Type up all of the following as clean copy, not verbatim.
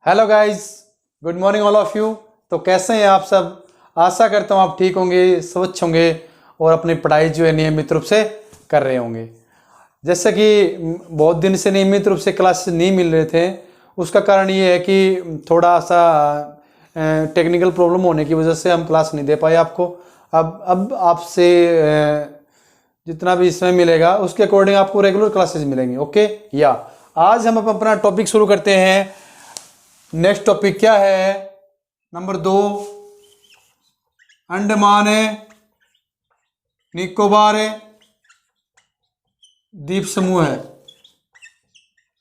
Hello guys, good morning all of you. तो कैसे हैं आप सब? आशा करता हूँ आप ठीक होंगे, स्वच्छ होंगे और अपनी पढ़ाई जो है नियमित रूप से कर रहे होंगे। जैसे कि बहुत दिन से नियमित रूप से क्लासेस नहीं मिल रहे थे, उसका कारण ये है कि थोड़ा सा टेक्निकल प्रॉब्लम होने की वजह से हम क्लास नहीं दे पाए आपको। अब आपसे जितना भी समय मिलेगा उसके अकॉर्डिंग आपको रेगुलर क्लासेस मिलेंगी। ओके या आज हम अपना टॉपिक शुरू करते हैं। नेक्स्ट टॉपिक क्या है? नंबर 2, अंडमान निकोबार द्वीप समूह है।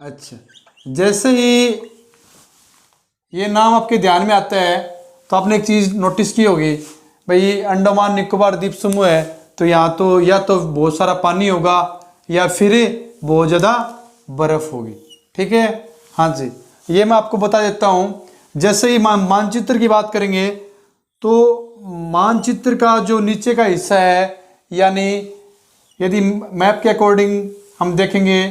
अच्छा, जैसे ही ये नाम आपके ध्यान में आता है तो आपने एक चीज़ नोटिस की होगी, भाई अंडमान निकोबार द्वीप समूह है तो यहाँ तो या तो बहुत सारा पानी होगा या फिर बहुत ज़्यादा बर्फ़ होगी। ठीक है, हाँ जी, ये मैं आपको बता देता हूँ। जैसे ही मानचित्र की बात करेंगे तो मानचित्र का जो नीचे का हिस्सा है, यानी यदि मैप के अकॉर्डिंग हम देखेंगे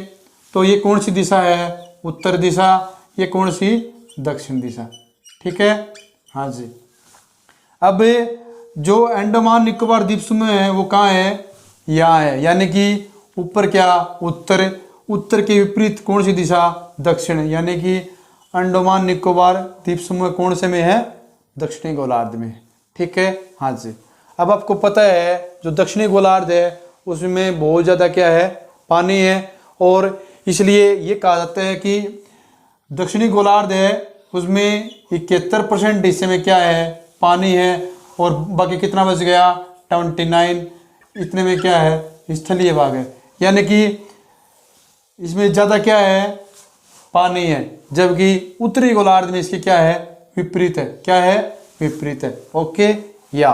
तो ये कौन सी दिशा है? उत्तर दिशा। ये कौन सी? दक्षिण दिशा। ठीक है, हाँ जी। अब जो अंडमान निकोबार द्वीप समूह है वो कहाँ है? यहाँ है, यानी कि ऊपर क्या? उत्तर। उत्तर के विपरीत कौन सी दिशा? दक्षिण। यानी कि अंडमान निकोबार द्वीप समूह कौन से में है? दक्षिणी गोलार्ध में। ठीक है, हाँ जी। अब आपको पता है जो दक्षिणी गोलार्ध है उसमें बहुत ज़्यादा क्या है? पानी है, और इसलिए ये कहा जाता है कि दक्षिणी गोलार्ध है उसमें 71% हिस्से में क्या है? पानी है, और बाकी कितना बच गया? 29। इतने में क्या है? स्थलीय भाग है, यानी कि इसमें ज़्यादा क्या है? पानी है, जबकि उत्तरी गोलार्ध में इसकी क्या है? विपरीत है। क्या है? विपरीत है। ओके या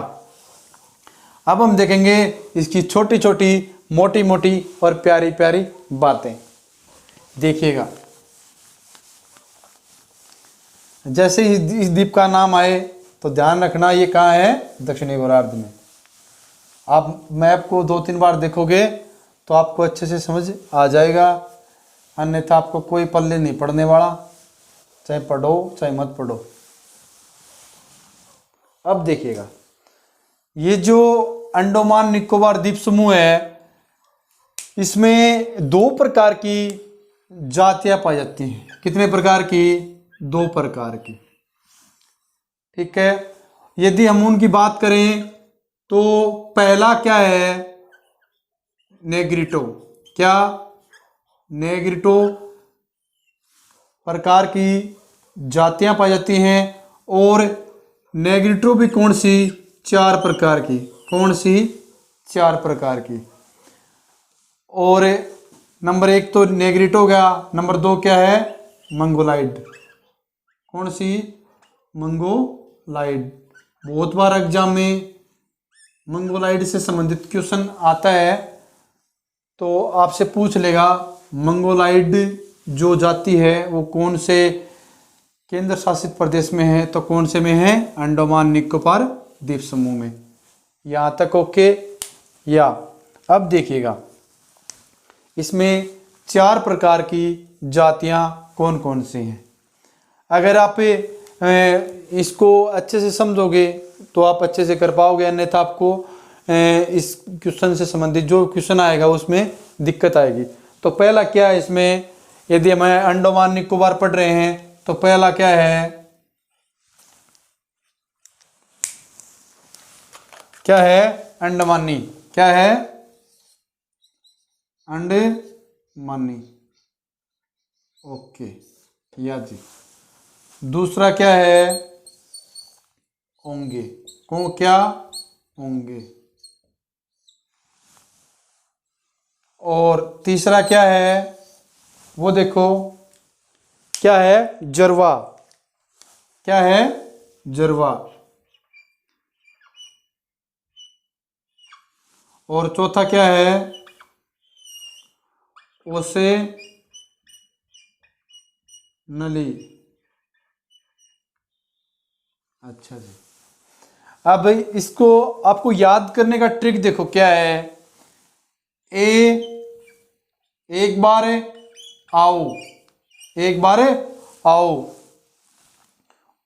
अब हम देखेंगे इसकी छोटी छोटी मोटी मोटी और प्यारी प्यारी बातें। देखिएगा, जैसे इस द्वीप का नाम आए तो ध्यान रखना ये कहाँ है? दक्षिणी गोलार्ध में। आप मैप को 2-3 बार देखोगे तो आपको अच्छे से समझ आ जाएगा, अन्यथा आपको कोई पल्ले नहीं पड़ने वाला, चाहे पढ़ो चाहे मत पढ़ो। अब देखिएगा, ये जो अंडमान निकोबार द्वीप समूह है इसमें 2 प्रकार की जातियां पाई जाती हैं। कितने प्रकार की? 2 प्रकार की। ठीक है, यदि हम उनकी बात करें तो पहला क्या है? नेग्रिटो। क्या? नेग्रिटो प्रकार की जातियां पाई जाती हैं। और नेग्रिटो भी कौन सी? 4 प्रकार की। कौन सी? 4 प्रकार की। और नंबर 1 तो नेग्रिटो गया, नंबर 2 क्या है? मंगोलाइड। कौन सी? मंगोलाइड। बहुत बार एग्जाम में मंगोलाइड से संबंधित क्वेश्चन आता है तो आपसे पूछ लेगा मंगोलाइड जो जाति है वो कौन से केंद्र शासित प्रदेश में है? तो कौन से में है? अंडमान निकोबार द्वीप समूह में। यहाँ तक ओके या अब देखिएगा, इसमें 4 प्रकार की जातियाँ कौन कौन सी हैं। अगर आप इसको अच्छे से समझोगे तो आप अच्छे से कर पाओगे, अन्यथा आपको इस क्वेश्चन से संबंधित जो क्वेश्चन आएगा उसमें दिक्कत आएगी। तो पहला क्या है इसमें? यदि हम अंडमान निकोबार पढ़ रहे हैं तो पहला क्या है? क्या है? अंडमानी। क्या है? अंडमानी। ओके या जी। दूसरा क्या है? ओंगे। को क्या? ओंगे। और तीसरा क्या है वो देखो, क्या है? जरवा। क्या है? जरवा। और चौथा क्या है? ओसे नली। अच्छा जी। अब इसको आपको याद करने का ट्रिक देखो क्या है। एक बार आओ, एक बार आओ,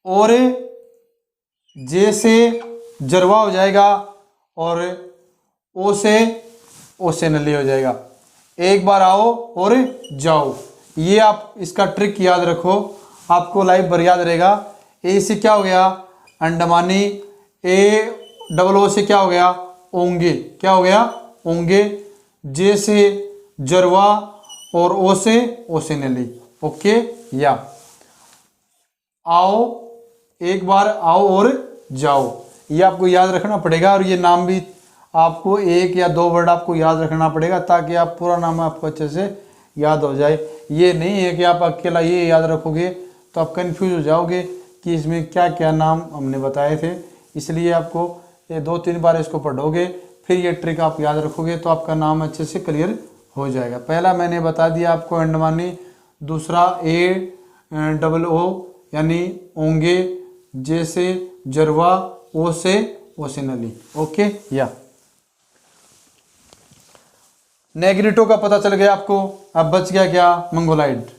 और जे से जरवा हो जाएगा और ओ से नली हो जाएगा। एक बार आओ और जाओ, ये आप इसका ट्रिक याद रखो, आपको लाइफ भर याद रहेगा। ए से क्या हो गया अंडमानी, ए डबल ओ से क्या हो गया ओंगे, क्या हो गया ओंगे, जे से जरवा और ओ से नली। ओके, या आओ, एक बार आओ और जाओ, ये आपको याद रखना पड़ेगा। और ये नाम भी आपको एक या दो वर्ड आपको याद रखना पड़ेगा ताकि आप पूरा नाम आपको अच्छे से याद हो जाए। ये नहीं है कि आप अकेला ये याद रखोगे तो आप कंफ्यूज हो जाओगे कि इसमें क्या क्या नाम हमने बताए थे। इसलिए आपको ये 2-3 बार इसको पढ़ोगे, फिर ये ट्रिक आप याद रखोगे तो आपका नाम अच्छे से क्लियर हो जाएगा। पहला मैंने बता दिया आपको अंडमानी, दूसरा ए डबल ओ यानी ओंगे, जे से जरवा, ओ से नली। ओके, या नेग्रिटो का पता चल गया आपको। अब बच गया क्या मंगोलाइड।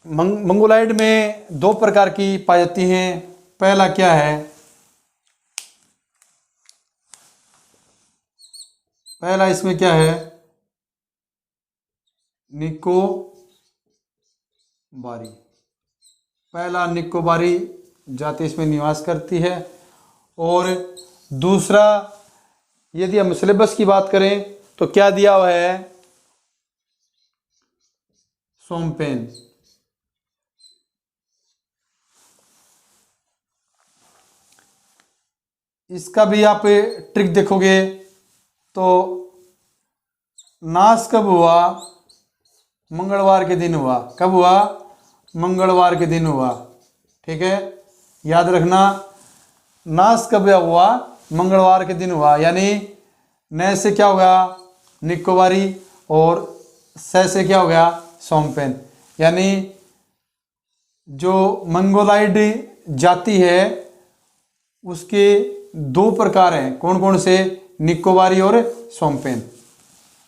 मंगोलाइड में 2 प्रकार की पाई जाती हैं। पहला क्या है, पहला इसमें क्या है निकोबारी, पहला निकोबारी जाति इसमें निवास करती है। और दूसरा यदि हम सिलेबस की बात करें तो क्या दिया हुआ है सोमपेन। इसका भी आप ट्रिक देखोगे तो नाश कब हुआ, मंगलवार के दिन हुआ। कब हुआ, मंगलवार के दिन हुआ। ठीक है, याद रखना, नाश कब हुआ, मंगलवार के दिन हुआ। यानी न से क्या होगा निकोबारी और से क्या हो गया सोमपेन। यानी जो मंगोलाइड जाति है उसके 2 प्रकार हैं, कौन कौन से, निकोबारी और सोमपेन।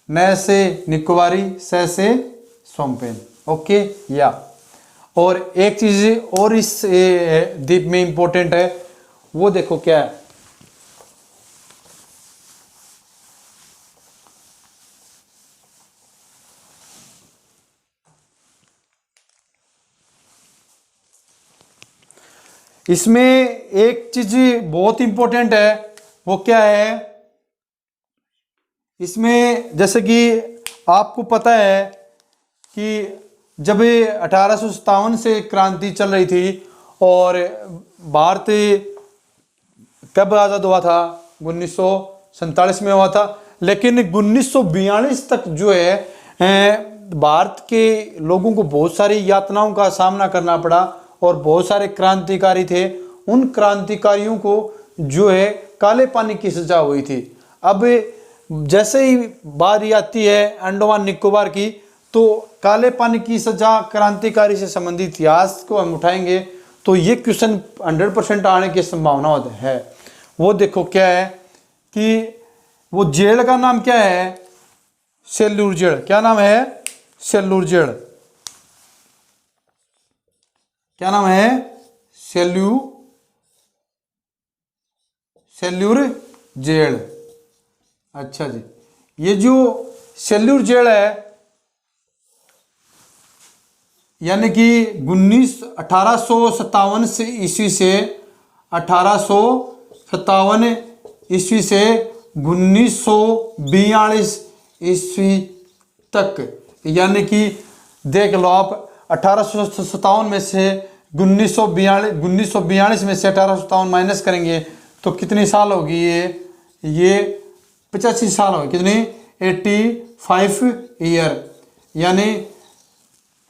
न से निकोबारी, से सोमपेन। ओके, या और एक चीज और इस द्वीप में इंपॉर्टेंट है, वो देखो क्या है। इसमें एक चीज बहुत इंपॉर्टेंट है, वो क्या है, इसमें जैसे कि आपको पता है कि जब 1857 से क्रांति चल रही थी और भारत कब आज़ाद हुआ था, 1947 में हुआ था। लेकिन 1942 तक जो है भारत के लोगों को बहुत सारी यातनाओं का सामना करना पड़ा और बहुत सारे क्रांतिकारी थे। उन क्रांतिकारियों को जो है काले पानी की सजा हुई थी। अब जैसे ही बारी आती है अंडमान निकोबार की, तो काले पानी की सजा क्रांतिकारी से संबंधित इतिहास को हम उठाएंगे तो ये क्वेश्चन 100% आने की संभावना है। वो देखो क्या है कि वो जेल का नाम क्या है, सेल्यूर जेल। क्या नाम है, सेल्यूर जेल। क्या नाम है, सेल्यूर जेल। अच्छा जी, ये जो सेल्यूर जेल है यानी कि 1857 से ईस्वी से 1857 ईस्वी से 1942 ईस्वी तक, यानी कि देख लो आप 1857 में से 1942 में से 1857 माइनस करेंगे तो कितनी साल होगी, ये 85 साल होगी। कितनी, 85 ईयर। यानी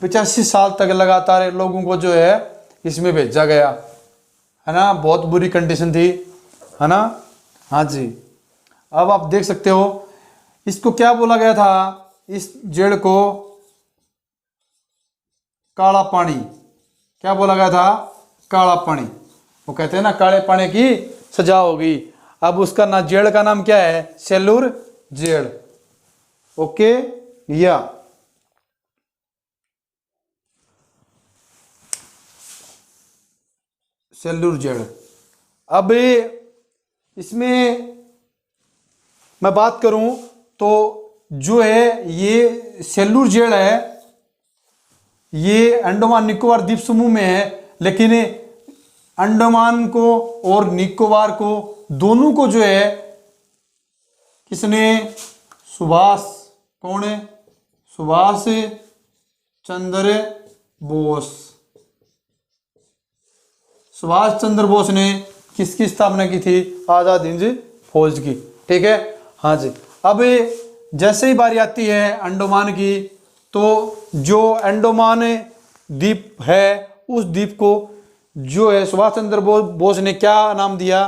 85 साल तक लगातार लोगों को जो है इसमें भेजा गया है ना। बहुत बुरी कंडीशन थी, है ना। हाँ जी, अब आप देख सकते हो इसको क्या बोला गया था, इस जेल को काला पानी। क्या बोला गया था, काला पानी। वो कहते हैं ना काले पानी की सजा होगी। अब उसका ना जेल का नाम क्या है, सेल्यूर जेल। ओके, या सेल्यूलर जेल। अब इसमें मैं बात करूं तो जो है ये सेल्यूलर जेल है, ये अंडमान निकोबार द्वीप समूह में है, लेकिन अंडमान को और निकोबार को दोनों को जो है किसने, सुभाष, कौन है, सुभाष चंद्र बोस, सुभाष चंद्र बोस ने किसकी स्थापना की थी, आजाद हिंद फौज की। ठीक है, हाँ जी। अब जैसे ही बारी आती है अंडमान की, तो जो अंडमान द्वीप है उस द्वीप को जो है सुभाष चंद्र बोस ने क्या नाम दिया,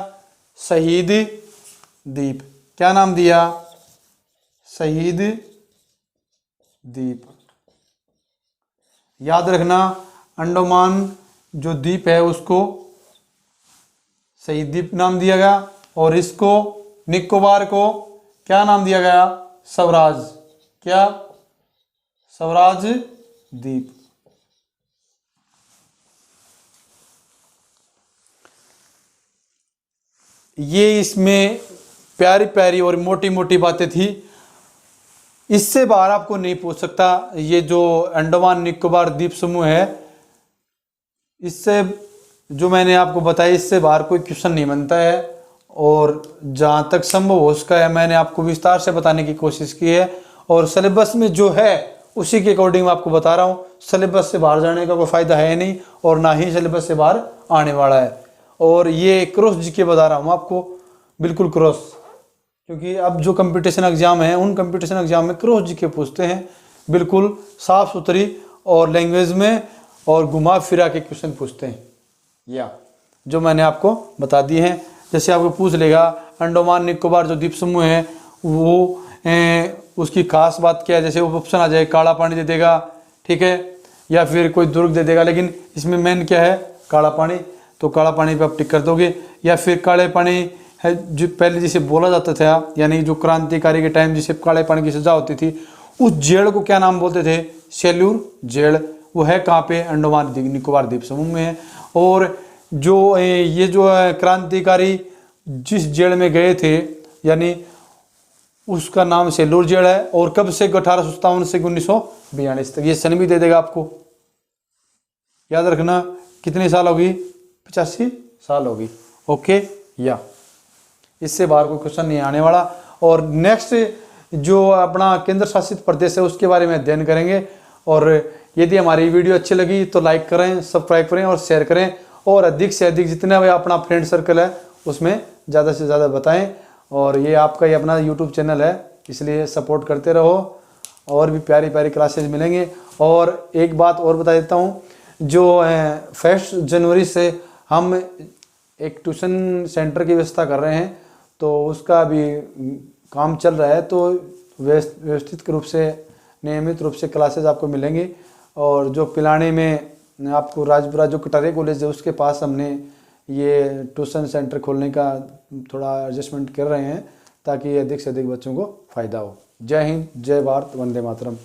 शहीद द्वीप। क्या नाम दिया, शहीद द्वीप। याद रखना, अंडमान जो द्वीप है उसको शहीद द्वीप नाम दिया गया, और इसको निकोबार को क्या नाम दिया गया, स्वराज। क्या, स्वराज द्वीप। ये इसमें प्यारी प्यारी और मोटी मोटी बातें थी, इससे बाहर आपको नहीं पूछ सकता। ये जो अंडमान निकोबार द्वीप समूह है, इससे जो मैंने आपको बताया, इससे बाहर कोई क्वेश्चन नहीं बनता है, और जहाँ तक संभव हो सका है मैंने आपको विस्तार से बताने की कोशिश की है, और सिलेबस में जो है उसी के अकॉर्डिंग मैं आपको बता रहा हूँ। सिलेबस से बाहर जाने का कोई फ़ायदा है नहीं, और ना ही सिलेबस से बाहर आने वाला है। और ये क्रॉस जीके बता रहा हूँ आपको, बिल्कुल क्रॉस, क्योंकि अब जो कंपटीशन एग्जाम है उन कंपटीशन एग्जाम में क्रॉस जीके पूछते हैं, बिल्कुल साफ़ सुथरी और लैंग्वेज में, और घुमा फिरा के क्वेश्चन पूछते हैं, या जो मैंने आपको बता दिए हैं। जैसे आपको पूछ लेगा अंडमान निकोबार जो द्वीप समूह है वो उसकी खास बात क्या है, जैसे ऑप्शन आ जाए काला पानी दे देगा, ठीक है, या फिर कोई दुर्ग दे देगा, लेकिन इसमें मेन क्या है, काला पानी, तो काला पानी पे आप टिक कर दोगे। या फिर काले पानी है जो पहले जिसे बोला जाता था, यानी जो क्रांतिकारी के टाइम जिसे काले पानी की सजा होती थी, उस जेल को क्या नाम बोलते थे, सेल्यूलर जेल। वो है कहाँ पे, अंडमान निकोबार द्वीप समूह में है। और जो ये जो क्रांतिकारी जिस जेल में गए थे, यानी उसका नाम सेल्यूलर जेल है, और कब से, 1857 से 1942 तक। ये सन भी दे देगा आपको, याद रखना कितने साल होगी, 85 साल होगी। ओके, या इससे बाहर कोई क्वेश्चन नहीं आने वाला। और नेक्स्ट जो अपना केंद्र शासित प्रदेश है उसके बारे में अध्ययन करेंगे। और यदि हमारी वीडियो अच्छी लगी तो लाइक करें, सब्सक्राइब करें और शेयर करें, और अधिक से अधिक जितना भी अपना फ्रेंड सर्कल है उसमें ज़्यादा से ज़्यादा बताएं। और ये आपका ही अपना यूट्यूब चैनल है, इसलिए सपोर्ट करते रहो, और भी प्यारी प्यारी क्लासेज मिलेंगे। और एक बात और बता देता हूँ, जो 1 जनवरी से हम एक ट्यूशन सेंटर की व्यवस्था कर रहे हैं, तो उसका भी काम चल रहा है, तो व्यवस्थित रूप से, नियमित रूप से क्लासेज आपको मिलेंगी। और जो पिलानी में आपको राजपुरा जो कटारे कॉलेज है उसके पास हमने ये ट्यूशन सेंटर खोलने का थोड़ा एडजस्टमेंट कर रहे हैं, ताकि अधिक से अधिक बच्चों को फ़ायदा हो। जय हिंद, जय भारत, वंदे मातरम।